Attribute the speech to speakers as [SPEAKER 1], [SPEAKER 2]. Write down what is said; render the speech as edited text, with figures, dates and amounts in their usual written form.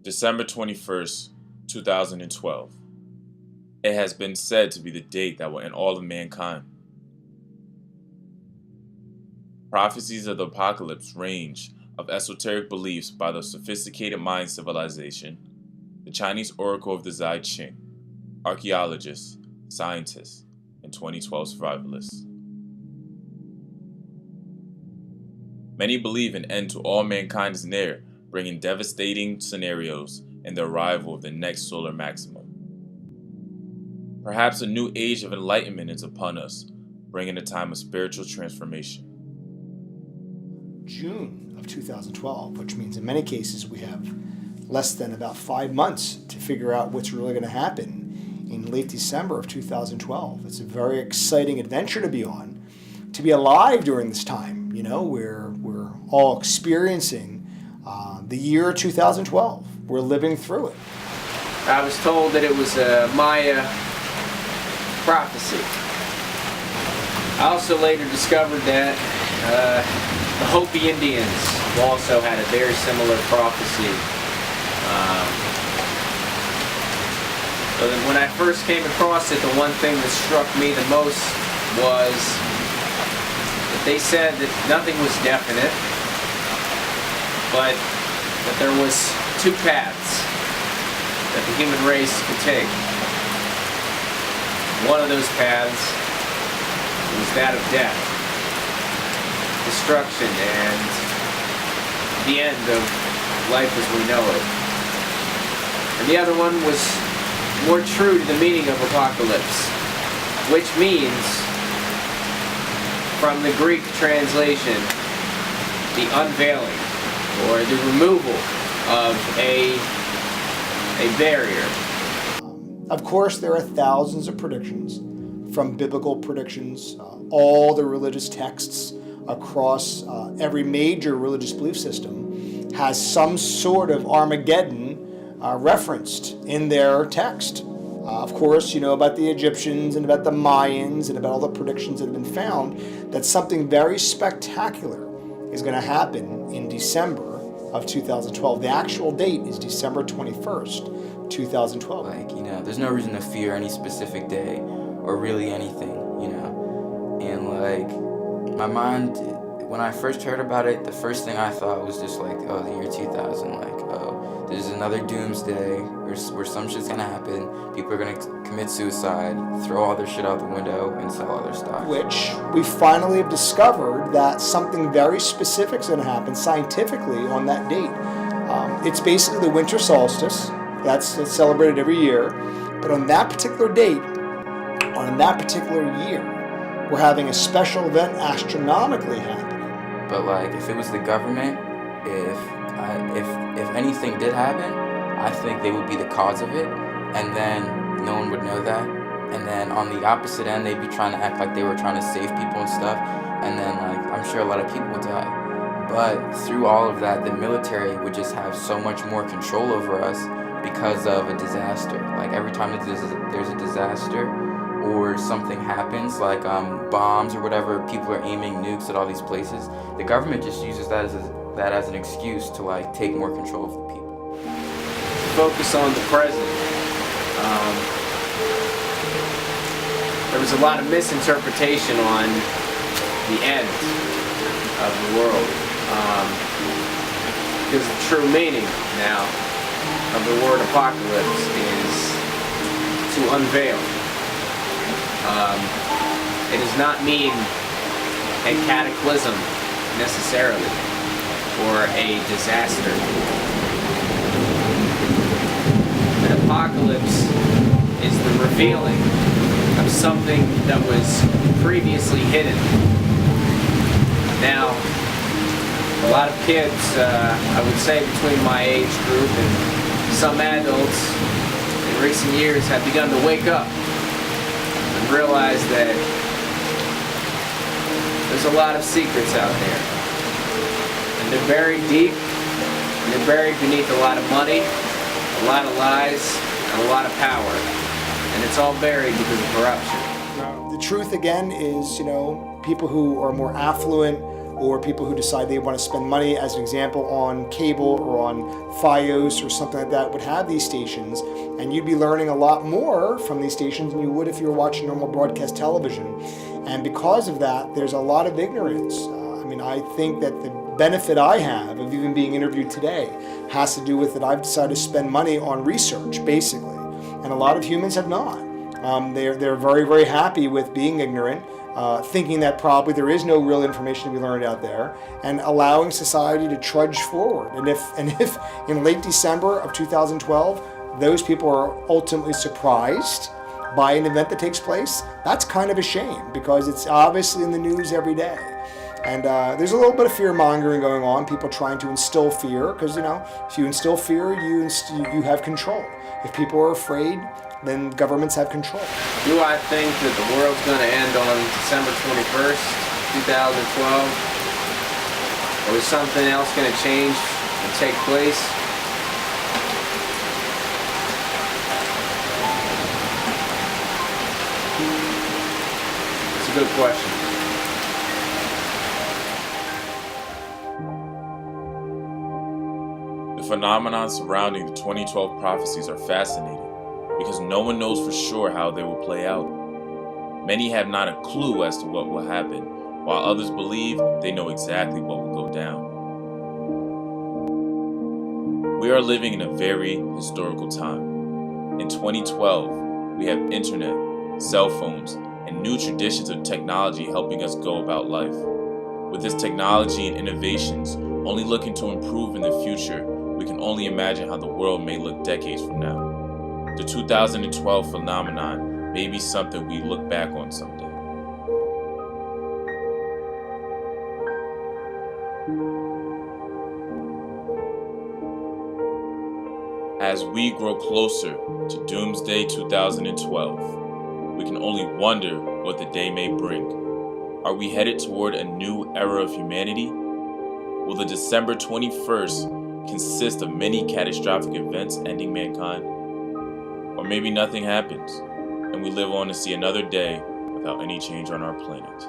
[SPEAKER 1] December 21st, 2012. It has been said to be the date that will end all of mankind. Prophecies of the apocalypse range of esoteric beliefs by the sophisticated Mayan civilization, the Chinese oracle of the Zai Ching, archaeologists, scientists, and 2012 survivalists. Many believe an end to all mankind is near, bringing devastating scenarios and the arrival of the next solar maximum. Perhaps a new age of enlightenment is upon us, bringing a time of spiritual transformation.
[SPEAKER 2] June of 2012, which means in many cases we have less than about 5 months to figure out what's really going to happen in late December of 2012. It's a very exciting adventure to be on, to be alive during this time. You know, we're all experiencing the year 2012. We're living through it.
[SPEAKER 3] I was told that it was a Maya prophecy. I also later discovered that the Hopi Indians also had a very similar prophecy. So then when I first came across it, the one thing that struck me the most was that they said that nothing was definite, but that there was two paths that the human race could take. One of those paths was that of death, destruction, and the end of life as we know it. And the other one was more true to the meaning of apocalypse, which means, from the Greek translation, the unveiling, or the removal of a barrier.
[SPEAKER 2] Of course, there are thousands of predictions, from biblical predictions, all the religious texts across every major religious belief system has some sort of Armageddon referenced in their text. Of course, you know about the Egyptians and about the Mayans and about all the predictions that have been found that something very spectacular is going to happen in December of 2012. The actual date is December 21st, 2012.
[SPEAKER 4] There's no reason to fear any specific day or really anything, And my mind, when I first heard about it, the first thing I thought was just like, oh, the year 2000, there's another doomsday where some shit's gonna happen, people are gonna commit suicide, throw all their shit out the window, and sell all their stocks.
[SPEAKER 2] Which we finally have discovered that something very specific is gonna happen scientifically on that date. It's basically the winter solstice, that's celebrated every year, but on that particular date, on that particular year, we're having a special event astronomically happening.
[SPEAKER 4] But if it was the government, if anything did happen, I think they would be the cause of it, and then no one would know that. And then on the opposite end, they'd be trying to act like they were trying to save people and stuff, and then I'm sure a lot of people would die. But through all of that, the military would just have so much more control over us because of a disaster. Every time there's a disaster or something happens, bombs or whatever, people are aiming nukes at all these places, the government just uses that as an excuse to take more control of the people.
[SPEAKER 3] Focus on the present. There was a lot of misinterpretation on the end of the world. Because the true meaning now of the word apocalypse is to unveil. It does not mean a cataclysm necessarily, or a disaster. An apocalypse is the revealing of something that was previously hidden. Now, a lot of kids, I would say between my age group and some adults in recent years have begun to wake up and realize that there's a lot of secrets out there. And they're buried deep, and they're buried beneath a lot of money, a lot of lies, and a lot of power. And it's all buried because of corruption.
[SPEAKER 2] The truth again is, people who are more affluent or people who decide they want to spend money, as an example, on cable or on Fios or something like that, would have these stations, and you'd be learning a lot more from these stations than you would if you were watching normal broadcast television. And because of that, there's a lot of ignorance. I think that the benefit I have of even being interviewed today has to do with that I've decided to spend money on research, basically, and a lot of humans have not. They're very, very happy with being ignorant, thinking that probably there is no real information to be learned out there, and allowing society to trudge forward. And if in late December of 2012, those people are ultimately surprised by an event that takes place, that's kind of a shame, because it's obviously in the news every day. And there's a little bit of fear-mongering going on, people trying to instill fear, because, if you instill fear, you have control. If people are afraid, then governments have control.
[SPEAKER 3] Do I think that the world's going to end on December 21st, 2012? Or is something else going to change and take place? It's a good question.
[SPEAKER 1] The phenomena surrounding the 2012 prophecies are fascinating because no one knows for sure how they will play out. Many have not a clue as to what will happen, while others believe they know exactly what will go down. We are living in a very historical time. In 2012, we have internet, cell phones, and new traditions of technology helping us go about life. With this technology and innovations only looking to improve in the future, we can only imagine how the world may look decades from now. The 2012 phenomenon may be something we look back on someday. As we grow closer to Doomsday 2012, we can only wonder what the day may bring. Are we headed toward a new era of humanity? Will the December 21st consist of many catastrophic events ending mankind? Or maybe nothing happens, and we live on to see another day without any change on our planet.